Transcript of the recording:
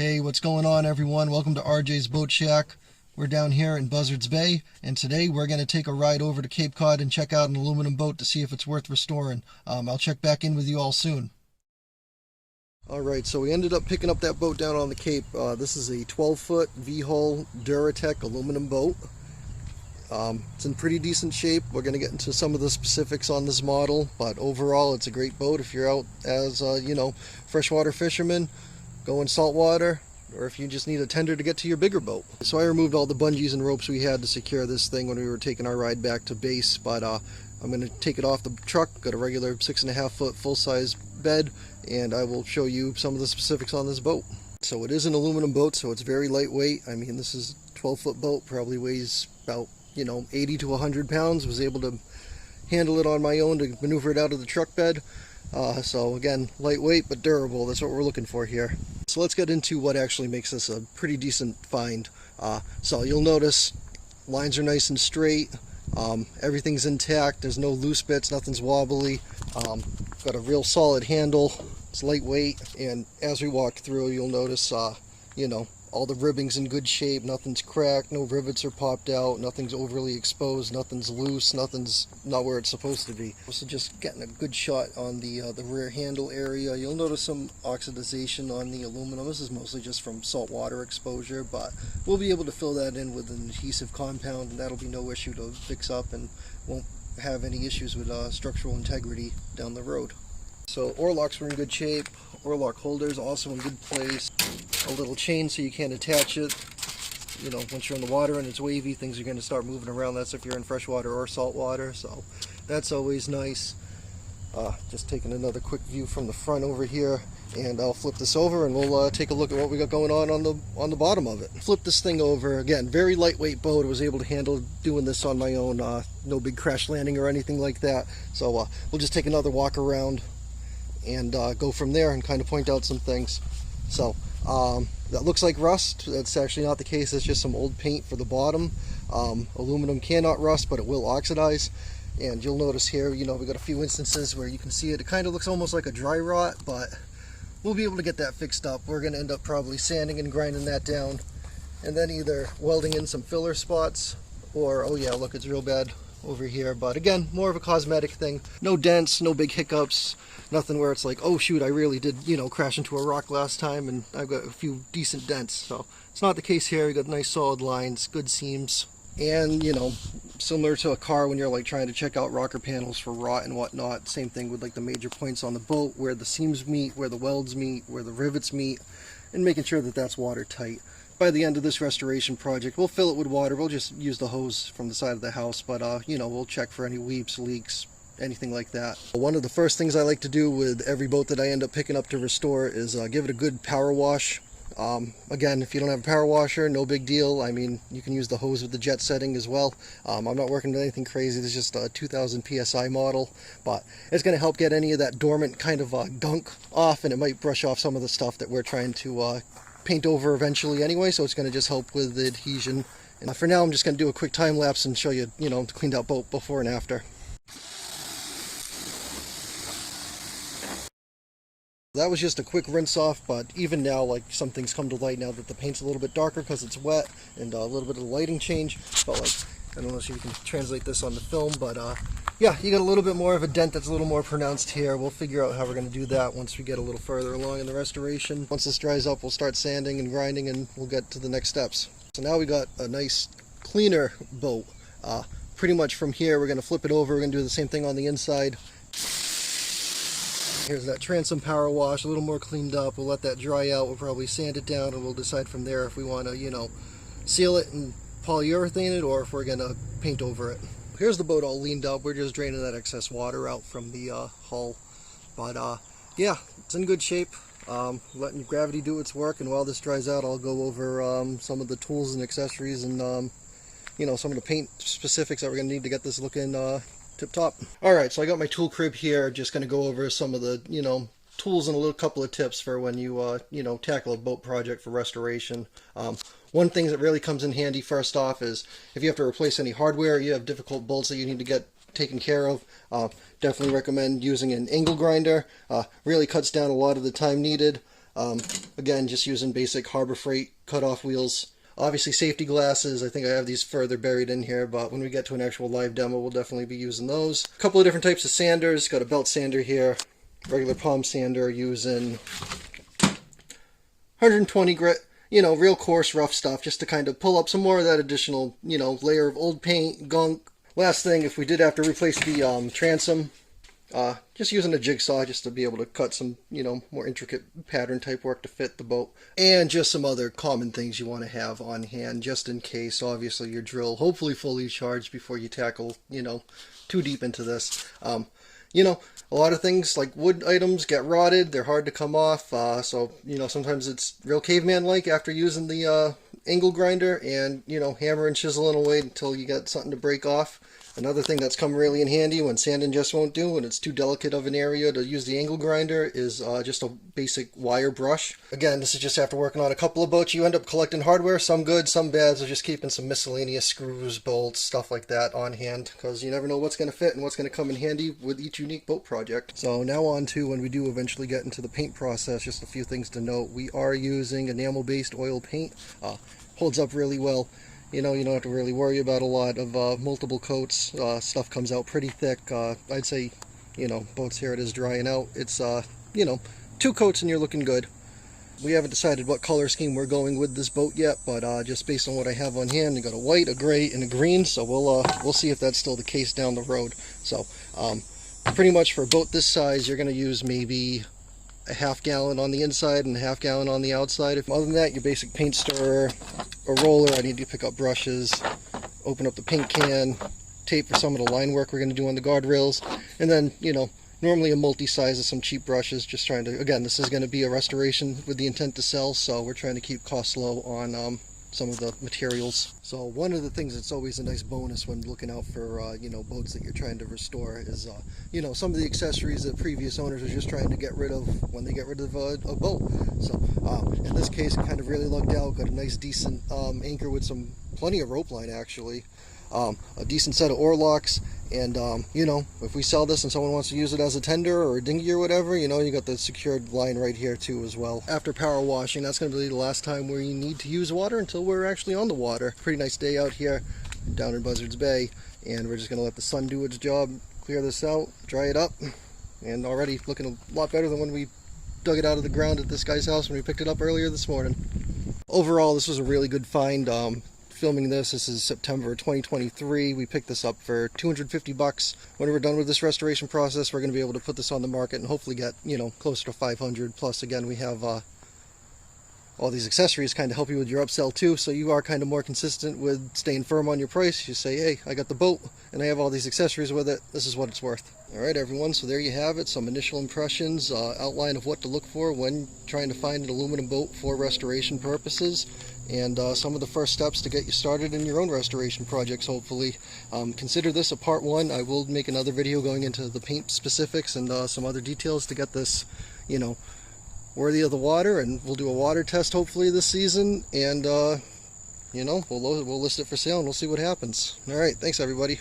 Hey, what's going on, everyone? Welcome to RJ's Boat Shack. We're down here in Buzzards Bay, and today we're going to take a ride over to Cape Cod and check out an aluminum boat to see if it's worth restoring. I'll check back in with you all soon. Alright, so we ended up picking up that boat down on the Cape. This is a 12-foot V-hull Duratec aluminum boat. It's in pretty decent shape. We're going to get into some of the specifics on this model, but overall it's a great boat if you're out as, freshwater fisherman, going saltwater, or if you just need a tender to get to your bigger boat. So I removed all the bungees and ropes we had to secure this thing when we were taking our ride back to base, but I'm going to take it off the truck, got a regular 6.5-foot full-size bed, and I will show you some of the specifics on this boat. So it is an aluminum boat, so it's very lightweight. I mean, this is a 12-foot boat, probably weighs about 80 to 100 pounds. Was able to handle it on my own to maneuver it out of the truck bed. So again, lightweight but durable. That's what we're looking for here. So let's get into what actually makes this a pretty decent find. So you'll notice lines are nice and straight. Everything's intact. There's no loose bits. Nothing's wobbly. Got a real solid handle. It's lightweight, and as we walk through, you'll notice, all the ribbing's in good shape, nothing's cracked, no rivets are popped out, nothing's overly exposed, nothing's loose, nothing's not where it's supposed to be. So just getting a good shot on the rear handle area. You'll notice some oxidization on the aluminum. This is mostly just from salt water exposure, but we'll be able to fill that in with an adhesive compound, and that'll be no issue to fix up and won't have any issues with structural integrity down the road. So oar locks were in good shape. Oar lock holders also in good place. A little chain so you can't attach it. Once you're in the water and it's wavy, things are going to start moving around. That's if you're in freshwater or saltwater, so that's always nice. Just taking another quick view from the front over here, and I'll flip this over and we'll take a look at what we got going on the bottom of it. Flip this thing over. Again, very lightweight boat. I was able to handle doing this on my own. No big crash landing or anything like that. So we'll just take another walk around and go from there and kind of point out some things. So that looks like rust. That's actually not the case. It's just some old paint for the bottom. Aluminum cannot rust, but it will oxidize. And you'll notice here, we got a few instances where you can see it. It kind of looks almost like a dry rot, but we'll be able to get that fixed up. We're going to end up probably sanding and grinding that down, and then either welding in some filler spots, or, oh yeah, look, it's real bad over here. But again, more of a cosmetic thing. No dents, no big hiccups, nothing where it's like, oh shoot, I really did, crash into a rock last time and I've got a few decent dents. So it's not the case here. We got nice solid lines, good seams, and similar to a car when you're like trying to check out rocker panels for rot and whatnot, same thing with like the major points on the boat, where the seams meet, where the welds meet, where the rivets meet, and making sure that that's watertight. By the end of this restoration project, we'll fill it with water. We'll just use the hose from the side of the house, but we'll check for any weeps, leaks, anything like that. One of the first things I like to do with every boat that I end up picking up to restore is give it a good power wash. Again, if you don't have a power washer, no big deal. I mean, you can use the hose with the jet setting as well. I'm not working with anything crazy. This is just a 2000 PSI model, but it's going to help get any of that dormant kind of gunk off, and it might brush off some of the stuff that we're trying to paint over eventually anyway, so it's going to just help with the adhesion. And for now, I'm just going to do a quick time lapse and show you, the cleaned out boat before and after. That was just a quick rinse off, but even now, like, some things come to light now that the paint's a little bit darker because it's wet, and a little bit of the lighting change. But like, I don't know if you can translate this on the film, but yeah, you got a little bit more of a dent that's a little more pronounced here. We'll figure out how we're going to do that once we get a little further along in the restoration. Once this dries up, we'll start sanding and grinding, and we'll get to the next steps. So now we got a nice, cleaner boat. Pretty much from here, we're going to flip it over. We're going to do the same thing on the inside. Here's that transom power wash, a little more cleaned up. We'll let that dry out. We'll probably sand it down, and we'll decide from there if we want to, seal it and polyurethane it, or if we're going to paint over it. Here's the boat all leaned up. We're just draining that excess water out from the hull. But yeah, it's in good shape. Letting gravity do its work, and while this dries out, I'll go over some of the tools and accessories and some of the paint specifics that we're going to need to get this looking tip top. Alright, so I got my tool crib here. Just going to go over some of the tools and a little couple of tips for when you tackle a boat project for restoration. One thing that really comes in handy first off is if you have to replace any hardware, you have difficult bolts that you need to get taken care of. Definitely recommend using an angle grinder. Really cuts down a lot of the time needed. Again, just using basic Harbor Freight cutoff wheels. Obviously safety glasses, I think I have these further buried in here, but when we get to an actual live demo, we'll definitely be using those. A couple of different types of sanders. Got a belt sander here, regular palm sander, using 120 grit, you know, real coarse, rough stuff, just to kind of pull up some more of that additional, you know, layer of old paint, gunk. Last thing, if we did have to replace the transom, just using a jigsaw just to be able to cut some, you know, more intricate pattern type work to fit the boat. And just some other common things you want to have on hand just in case. Obviously your drill hopefully fully charged before you tackle, you know, too deep into this. You know, a lot of things like wood items get rotted, they're hard to come off, so, you know, sometimes it's real caveman-like after using the angle grinder and, you know, hammer and chiseling away until you get something to break off. Another thing that's come really in handy when sanding just won't do, when it's too delicate of an area to use the angle grinder, is just a basic wire brush. Again, this is just after working on a couple of boats. You end up collecting hardware, some good, some bad, so just keeping some miscellaneous screws, bolts, stuff like that on hand, because you never know what's going to fit and what's going to come in handy with each unique boat project. So now on to when we do eventually get into the paint process, just a few things to note. We are using enamel-based oil paint. Holds up really well. You know, you don't have to really worry about a lot of multiple coats. Stuff comes out pretty thick. I'd say, you know, boats here it is drying out. It's, you know, 2 coats and you're looking good. We haven't decided what color scheme we're going with this boat yet, but just based on what I have on hand, I got a white, a gray, and a green. So we'll see if that's still the case down the road. So pretty much for a boat this size, you're going to use maybe a ½ gallon on the inside and a ½ gallon on the outside. Other than that, your basic paint stirrer, a roller. I need to pick up brushes, open up the paint can, tape for some of the line work we're going to do on the guardrails, and then, you know, normally a multi-size of some cheap brushes. Just trying to, again, this is going to be a restoration with the intent to sell, so we're trying to keep costs low on some of the materials. So one of the things that's always a nice bonus when looking out for you know, boats that you're trying to restore is you know, some of the accessories that previous owners are just trying to get rid of when they get rid of a boat. So in this case, kind of really lucked out. Got a nice decent anchor with plenty of rope line actually. A decent set of oar locks, and you know, if we sell this and someone wants to use it as a tender or a dinghy or whatever, you know, you got the secured line right here too as well. After power washing, that's going to be the last time where you need to use water until we're actually on the water. Pretty nice day out here down in Buzzards Bay, and we're just going to let the sun do its job, clear this out, dry it up, and already looking a lot better than when we dug it out of the ground at this guy's house when we picked it up earlier this morning. Overall, this was a really good find. Filming this is September 2023. We picked this up for 250 bucks. When we're done with this restoration process, we're going to be able to put this on the market and hopefully get, you know, closer to 500. Plus, again, we have all these accessories kind of help you with your upsell too, so you are kind of more consistent with staying firm on your price. You say, hey, I got the boat and I have all these accessories with it. This is what it's worth. All right, everyone, so there you have it. Some initial impressions, outline of what to look for when trying to find an aluminum boat for restoration purposes, and some of the first steps to get you started in your own restoration projects, hopefully. Consider this a part 1. I will make another video going into the paint specifics and some other details to get this, you know, worthy of the water, and we'll do a water test hopefully this season, and you know, we'll list it for sale and we'll see what happens. All right, thanks everybody.